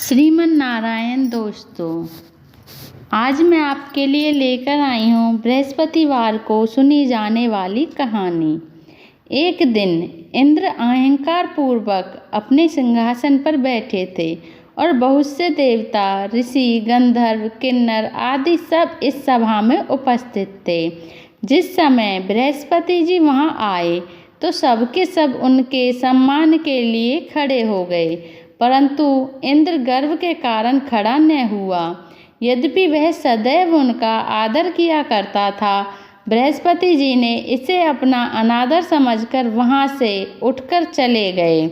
श्रीमन नारायण दोस्तों, आज मैं आपके लिए लेकर आई हूँ बृहस्पतिवार को सुनी जाने वाली कहानी। एक दिन इंद्र अहंकार पूर्वक अपने सिंहासन पर बैठे थे और बहुत से देवता, ऋषि, गंधर्व, किन्नर आदि सब इस सभा में उपस्थित थे। जिस समय बृहस्पति जी वहाँ आए तो सबके सब उनके सम्मान के लिए खड़े हो गए, परंतु इंद्र गर्व के कारण खड़ा न हुआ। यद्यपि वह सदैव उनका आदर किया करता था, बृहस्पति जी ने इसे अपना अनादर समझकर वहाँ से उठकर चले गए।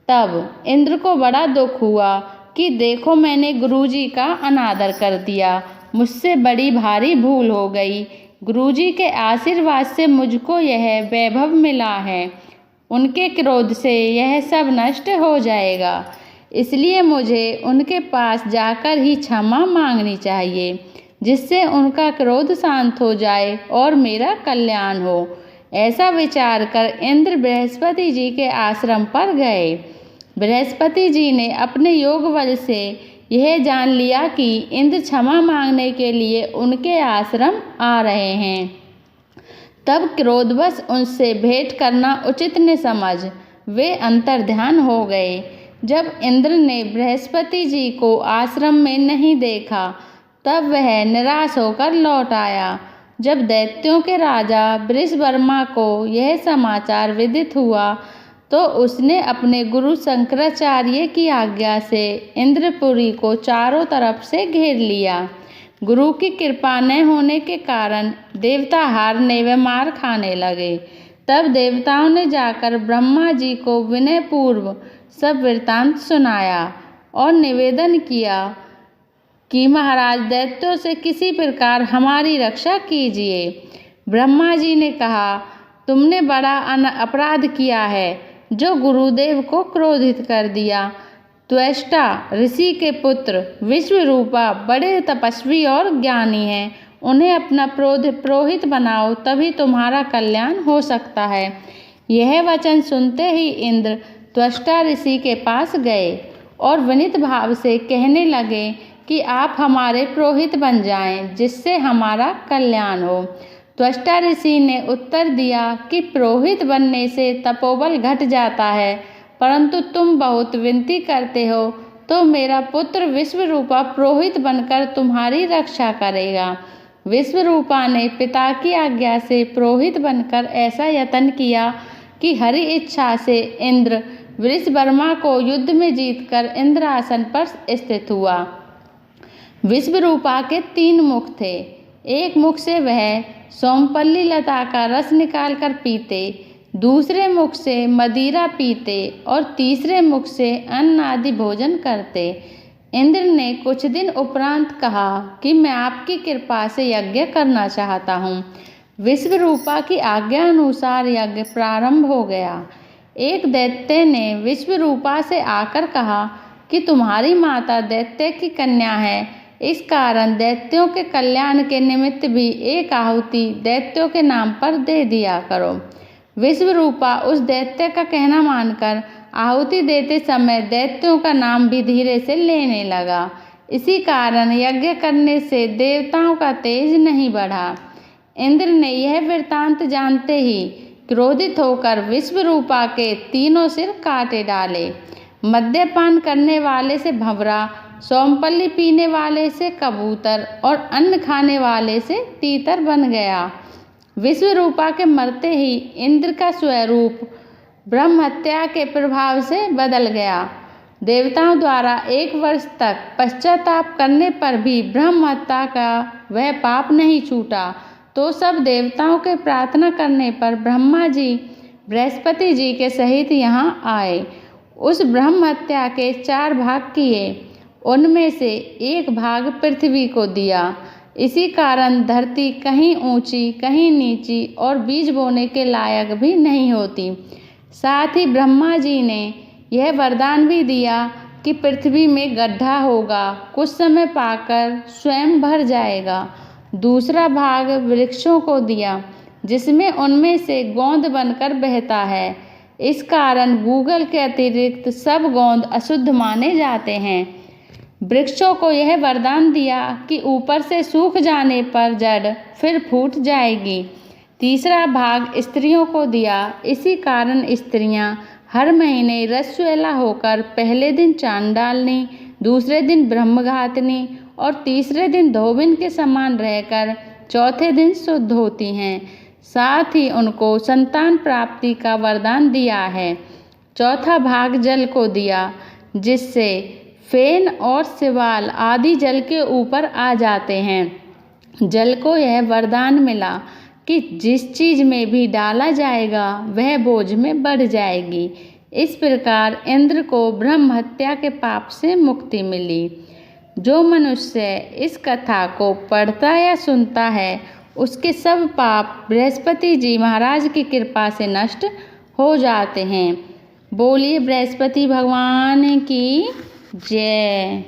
तब इंद्र को बड़ा दुख हुआ कि देखो, मैंने गुरुजी का अनादर कर दिया, मुझसे बड़ी भारी भूल हो गई। गुरुजी के आशीर्वाद से मुझको यह वैभव मिला है, उनके क्रोध से यह सब नष्ट हो जाएगा, इसलिए मुझे उनके पास जाकर ही क्षमा मांगनी चाहिए, जिससे उनका क्रोध शांत हो जाए और मेरा कल्याण हो। ऐसा विचार कर इंद्र बृहस्पति जी के आश्रम पर गए। बृहस्पति जी ने अपने योग बल से यह जान लिया कि इंद्र क्षमा मांगने के लिए उनके आश्रम आ रहे हैं। तब क्रोधवश उनसे भेंट करना उचित न समझ वे अंतर्ध्यान हो गए। जब इंद्र ने बृहस्पति जी को आश्रम में नहीं देखा, तब वह निराश होकर लौट आया। जब दैत्यों के राजा वृषवर्मा को यह समाचार विदित हुआ, तो उसने अपने गुरु शंकराचार्य की आज्ञा से इंद्रपुरी को चारों तरफ से घेर लिया। गुरु की कृपा न होने के कारण देवता हारने व मार खाने लगे। तब देवताओं ने जाकर ब्रह्मा जी को विनय पूर्व सब वृत्तांत सुनाया और निवेदन किया कि महाराज, दैत्यों से किसी प्रकार हमारी रक्षा कीजिए। ब्रह्मा जी ने कहा, तुमने बड़ा अपराध किया है, जो गुरुदेव को क्रोधित कर दिया। त्वष्टा ऋषि के पुत्र विश्वरूपा बड़े तपस्वी और ज्ञानी हैं, उन्हें अपना पुरोहित बनाओ, तभी तुम्हारा कल्याण हो सकता है। यह वचन सुनते ही इंद्र त्वष्टा ऋषि के पास गए और विनीत भाव से कहने लगे कि आप हमारे पुरोहित बन जाएं, जिससे हमारा कल्याण हो। त्वष्टा ऋषि ने उत्तर दिया कि पुरोहित बनने से तपोबल घट जाता है, परंतु तुम बहुत विनती करते हो तो मेरा पुत्र विश्वरूपा पुरोहित बनकर तुम्हारी रक्षा करेगा। विश्वरूपा ने पिता की आज्ञा से पुरोहित बनकर ऐसा यत्न किया कि हरि इच्छा से इंद्र वृषवर्मा को युद्ध में जीतकर इंद्रासन पर स्थित हुआ। विश्वरूपा के 3 मुख थे। एक मुख से वह सोमपल्ली लता का रस निकालकर पीते, दूसरे मुख से मदिरा पीते और तीसरे मुख से अन्न आदि भोजन करते। इंद्र ने कुछ दिन उपरांत कहा कि मैं आपकी कृपा से यज्ञ करना चाहता हूँ। विश्वरूपा की आज्ञा अनुसार यज्ञ प्रारंभ हो गया। एक दैत्य ने विश्वरूपा से आकर कहा कि तुम्हारी माता दैत्य की कन्या है, इस कारण दैत्यों के कल्याण के निमित्त भी एक आहुति दैत्यों के नाम पर दे दिया करो। विश्वरूपा उस दैत्य का कहना मानकर आहुति देते समय दैत्यों का नाम भी धीरे से लेने लगा। इसी कारण यज्ञ करने से देवताओं का तेज नहीं बढ़ा। इंद्र ने यह वृत्तांत जानते ही क्रोधित होकर विश्वरूपा के 3 सिर काटे डाले। मद्यपान करने वाले से भंवरा, सोमपल्ली पीने वाले से कबूतर और अन्न खाने वाले से तीतर बन गया। विश्वरूपा के मरते ही इंद्र का स्वरूप ब्रह्म हत्या के प्रभाव से बदल गया। देवताओं द्वारा 1 वर्ष तक पश्चाताप करने पर भी ब्रह्म हत्या का वह पाप नहीं छूटा, तो सब देवताओं के प्रार्थना करने पर ब्रह्मा जी बृहस्पति जी के सहित यहाँ आए। उस ब्रह्म हत्या के 4 भाग किए, उनमें से 1 भाग पृथ्वी को दिया। इसी कारण धरती कहीं ऊंची कहीं नीची और बीज बोने के लायक भी नहीं होती। साथ ही ब्रह्मा जी ने यह वरदान भी दिया कि पृथ्वी में गड्ढा होगा, कुछ समय पाकर स्वयं भर जाएगा। दूसरा भाग वृक्षों को दिया, जिसमें उनमें से गोंद बनकर बहता है। इस कारण गूगल के अतिरिक्त सब गोंद अशुद्ध माने जाते हैं। वृक्षों को यह वरदान दिया कि ऊपर से सूख जाने पर जड़ फिर फूट जाएगी। तीसरा भाग स्त्रियों को दिया। इसी कारण स्त्रियां हर महीने रजस्वला होकर पहले दिन चांडालनी, दूसरे दिन ब्रह्मघातिनी और तीसरे दिन धोबिन के समान रहकर चौथे दिन शुद्ध होती हैं। साथ ही उनको संतान प्राप्ति का वरदान दिया है। चौथा भाग जल को दिया, जिससे फेन और सिवाल आदि जल के ऊपर आ जाते हैं। जल को यह वरदान मिला कि जिस चीज में भी डाला जाएगा वह बोझ में बढ़ जाएगी। इस प्रकार इंद्र को ब्रह्म हत्या के पाप से मुक्ति मिली। जो मनुष्य इस कथा को पढ़ता या सुनता है उसके सब पाप बृहस्पति जी महाराज की कृपा से नष्ट हो जाते हैं। बोलिए बृहस्पति भगवान की जय।